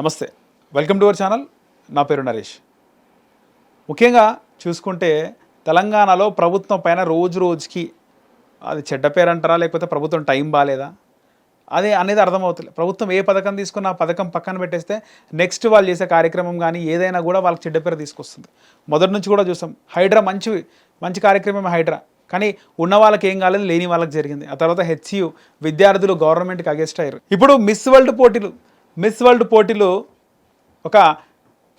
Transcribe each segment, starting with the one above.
నమస్తే, welcome to our channel. నా పేరు నరేష్. ముఖ్యంగా చూసుకుంటే తెలంగాణలో ప్రభుత్వం పైన రోజు రోజుకి అది చెడ్డ పేరు అంటారా, లేకపోతే ప్రభుత్వం టైం బాగాలేదా అదే అనేది అర్థమవుతుంది. ప్రభుత్వం ఏ పథకం తీసుకున్న ఆ పథకం పక్కన పెట్టేస్తే నెక్స్ట్ వాళ్ళు చేసే కార్యక్రమం కానీ ఏదైనా కూడా వాళ్ళకి చెడ్డ పేరు తీసుకొస్తుంది. మొదటి నుంచి కూడా చూసాం. హైడ్రా మంచి కార్యక్రమం హైడ్రా, కానీ ఉన్న వాళ్ళకి ఏం కాలేదు, లేని వాళ్ళకి జరిగింది. ఆ తర్వాత హెచ్సియు విద్యార్థులు గవర్నమెంట్కి అగెస్ట్ అయ్యారు. ఇప్పుడు మిస్ వరల్డ్ పోటీలు ఒక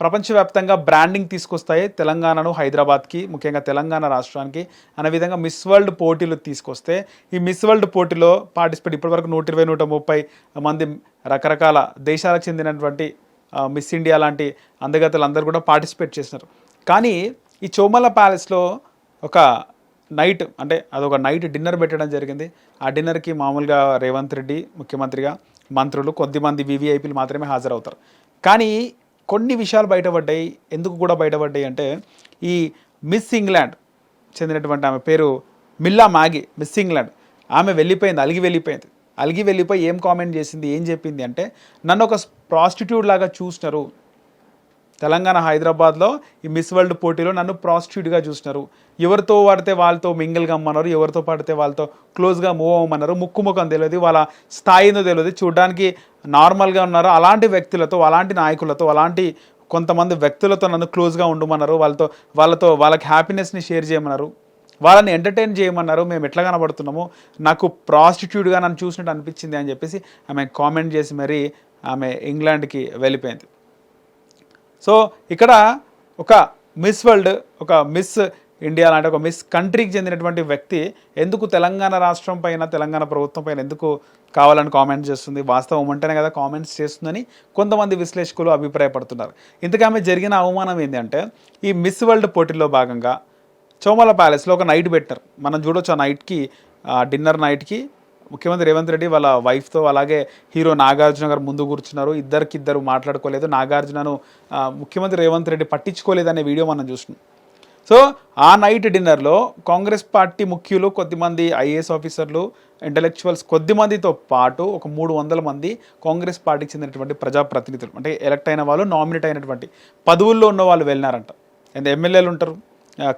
ప్రపంచవ్యాప్తంగా బ్రాండింగ్ తీసుకొస్తాయి తెలంగాణను, హైదరాబాద్కి, ముఖ్యంగా తెలంగాణ రాష్ట్రానికి అనే విధంగా మిస్ వరల్డ్ పోటీలు తీసుకొస్తే ఈ మిస్ వరల్డ్ పోటీలో పార్టిసిపేట్ ఇప్పటివరకు 120-130 మంది రకరకాల దేశాలకు చెందినటువంటి మిస్ ఇండియా లాంటి అందగత్తలు అందరూ కూడా పార్టిసిపేట్ చేసినారు. కానీ ఈ చోమల ప్యాలెస్లో ఒక నైట్, అంటే అదొక నైట్ డిన్నర్ పెట్టడం జరిగింది. ఆ డిన్నర్కి మామూలుగా రేవంత్ రెడ్డి ముఖ్యమంత్రిగా, మంత్రులు, కొద్దిమంది వివిఐపీలు మాత్రమే హాజరవుతారు. కానీ కొన్ని విషయాలు బయటపడ్డాయి. ఎందుకు కూడా బయటపడ్డాయి అంటే, ఈ మిస్ ఇంగ్లాండ్ చెందినటువంటి ఆమె పేరు మిల్లా మ్యాగీ. మిస్ ఇంగ్లాండ్ ఆమె అలిగి వెళ్ళిపోయి ఏం కామెంట్ చేసింది, ఏం చెప్పింది అంటే, నన్ను ఒక ప్రాస్టిట్యూట్ లాగా చూసినారు తెలంగాణ హైదరాబాద్లో ఈ మిస్ వరల్డ్ పోటీలో, నన్ను ప్రాస్టిట్యూట్గా చూసినారు. ఎవరితో పడితే వాళ్ళతో మింగిల్ కమ్మన్నారు, ఎవరితో పడితే వాళ్ళతో క్లోజ్గా మూవ్ అవ్వమన్నారు. ముఖం తెలియదు, వాళ్ళ స్థాయిలో తెలియదు, చూడడానికి నార్మల్గా ఉన్నారు. అలాంటి వ్యక్తులతో, అలాంటి నాయకులతో, అలాంటి కొంతమంది వ్యక్తులతో నన్ను క్లోజ్గా ఉండమన్నారు. వాళ్ళకి హ్యాపీనెస్ని షేర్ చేయమన్నారు, వాళ్ళని ఎంటర్టైన్ చేయమన్నారు. మేము ఎట్లా కనబడుతున్నామో, నాకు ప్రాస్టిట్యూట్గా నన్ను చూసినట్టు అనిపించింది అని చెప్పేసి ఆమె కామెంట్ చేసి మరీ ఆమె ఇంగ్లాండ్కి వెళ్ళిపోయింది. సో ఇక్కడ ఒక మిస్ వరల్డ్, ఒక మిస్ ఇండియా లాంటి ఒక మిస్ కంట్రీకి చెందినటువంటి వ్యక్తి ఎందుకు తెలంగాణ రాష్ట్రం పైన, తెలంగాణ ప్రభుత్వం పైన ఎందుకు కావాలని కామెంట్స్ చేస్తుంది, వాస్తవం ఉంటేనే కదా కామెంట్స్ చేస్తుందని కొంతమంది విశ్లేషకులు అభిప్రాయపడుతున్నారు. ఇంతకీ ఆమె జరిగిన అవమానం ఏంటంటే, ఈ మిస్ వరల్డ్ పోటీల్లో భాగంగా చోమల ప్యాలెస్లో ఒక నైట్ పెట్టారు. మనం చూడొచ్చు. ఆ నైట్కి, డిన్నర్ నైట్కి ముఖ్యమంత్రి రేవంత్ రెడ్డి వాళ్ళ వైఫ్తో, అలాగే హీరో నాగార్జున గారు ముందు కూర్చున్నారు. ఇద్దరు మాట్లాడుకోలేదు. నాగార్జునను ముఖ్యమంత్రి రేవంత్ రెడ్డి పట్టించుకోలేదనే వీడియో మనం చూసినాం. సో ఆ నైట్ డిన్నర్లో కాంగ్రెస్ పార్టీ ముఖ్యులు, కొద్దిమంది ఐఏఎస్ ఆఫీసర్లు, ఇంటలెక్చువల్స్ కొద్దిమందితో పాటు ఒక 300 మంది కాంగ్రెస్ పార్టీకి చెందినటువంటి ప్రజాప్రతినిధులు, అంటే ఎలక్ట్ అయిన వాళ్ళు, నామినేట్ అయినటువంటి పదవుల్లో ఉన్న వాళ్ళు వెళ్ళినారంట. ఎమ్మెల్యేలు ఉంటారు,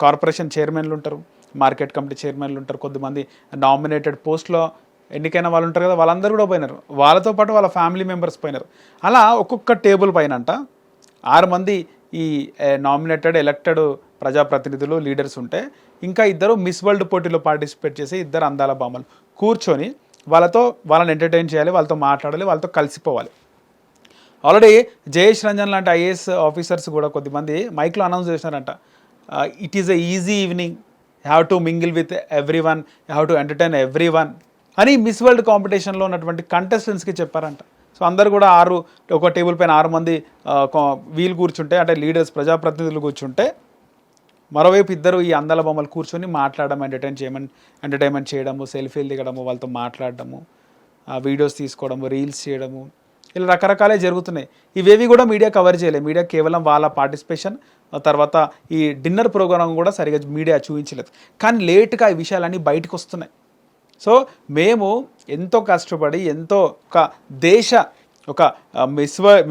కార్పొరేషన్ చైర్మన్లు ఉంటారు, మార్కెట్ కమిటీ చైర్మన్లు ఉంటారు, కొద్దిమంది నామినేటెడ్ పోస్ట్లో ఎన్నికైన వాళ్ళు ఉంటారు కదా, వాళ్ళందరూ కూడా పోయినారు. వాళ్ళతో పాటు వాళ్ళ ఫ్యామిలీ మెంబర్స్ పోయినారు. అలా ఒక్కొక్క టేబుల్ పైన 6 మంది ఈ నామినేటెడ్, ఎలక్టెడ్ ప్రజాప్రతినిధులు, లీడర్స్ ఉంటే, ఇంకా 2 మిస్ వరల్డ్ పోటీలో పార్టిసిపేట్ చేసి 2 అందాల బామ్మలు కూర్చొని వాళ్ళని ఎంటర్టైన్ చేయాలి, వాళ్ళతో మాట్లాడాలి, వాళ్ళతో కలిసిపోవాలి. ఆల్రెడీ జయేష్ రంజన్ లాంటి ఐఏఎస్ ఆఫీసర్స్ కూడా కొద్దిమంది మైక్లో అనౌన్స్ చేసినారంట, it is a easy evening, you have to mingle with everyone, you have to entertain everyone అని మిస్ వరల్డ్ కాంపిటీషన్లో ఉన్నటువంటి కంటెస్టెంట్స్కి చెప్పారంట. సో అందరు కూడా ఒక టేబుల్ పైన 6 మంది వీళ్ళు కూర్చుంటే, అంటే లీడర్స్, ప్రజాప్రతినిధులు కూర్చుంటే, మరోవైపు 2 ఈ అందాల బొమ్మలు కూర్చొని మాట్లాడడం, ఎంటర్టైన్మెంట్ చేయడము, సెల్ఫీలు దిగడము, వాళ్ళతో మాట్లాడడము, వీడియోస్ తీసుకోవడము, రీల్స్ చేయడము, ఇలా రకరకాలే జరుగుతున్నాయి. ఇవేవి కూడా మీడియా కవర్ చేయలేదు. మీడియా కేవలం వాళ్ళ పార్టిసిపేషన్, తర్వాత ఈ డిన్నర్ ప్రోగ్రాం కూడా సరిగా మీడియా చూపించలేదు. కానీ లేట్గా ఈ విషయాలన్నీ బయటకు వస్తున్నాయి. సో మేము ఎంతో కష్టపడి, ఎంతో ఒక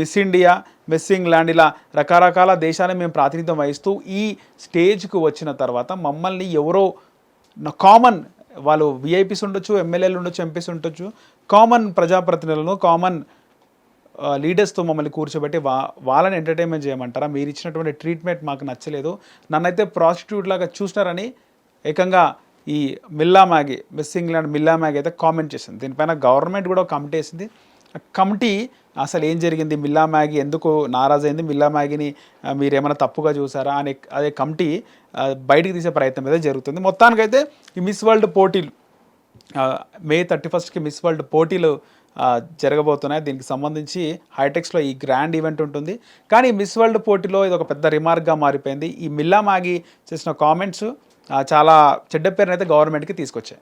మిస్ ఇండియా, మిస్ ఇంగ్లాండ్, ఇలా రకరకాల దేశాలను మేము ప్రాతినిధ్యం వహిస్తూ ఈ స్టేజ్కు వచ్చిన తర్వాత మమ్మల్ని ఎవరో కామన్, వాళ్ళు విఐపీస్ ఉండొచ్చు, ఎమ్మెల్యేలు ఉండొచ్చు, ఎంపీస్ ఉండొచ్చు, కామన్ ప్రజాప్రతినిధులను, కామన్ లీడర్స్తో మమ్మల్ని కూర్చోబెట్టి వాళ్ళని ఎంటర్టైన్మెంట్ చేయమంటారా? మీరు ఇచ్చినటువంటి ట్రీట్మెంట్ మాకు నచ్చలేదు, నన్నైతే ప్రాస్టిట్యూట్ లాగా చూసినారని ఏకంగా ఈ మిస్ ఇంగ్లాండ్ మిల్లా మ్యాగీ అయితే కామెంట్ చేసింది. దీనిపైన గవర్నమెంట్ కూడా ఒక కమిటీ వేసింది. కమిటీ అసలు ఏం జరిగింది, మిల్లా మ్యాగీ ఎందుకు నారాజైంది, మిల్లా మ్యాగీని మీరు ఏమైనా తప్పుగా చూసారా అని అదే కమిటీ బయటికి తీసే ప్రయత్నం అయితే జరుగుతుంది. మొత్తానికైతే ఈ మిస్ వరల్డ్ పోటీలు May 31st మిస్ వరల్డ్ పోటీలు జరగబోతున్నాయి. దీనికి సంబంధించి హైటెక్స్లో ఈ గ్రాండ్ ఈవెంట్ ఉంటుంది. కానీ మిస్ వరల్డ్ పోటీలో ఇది ఒక పెద్ద రిమార్క్గా మారిపోయింది. ఈ మిల్లా మ్యాగీ చేసిన కామెంట్స్ చాలా చెడ్డ పేరునైతే గవర్నమెంట్కి తీసుకొచ్చాయి.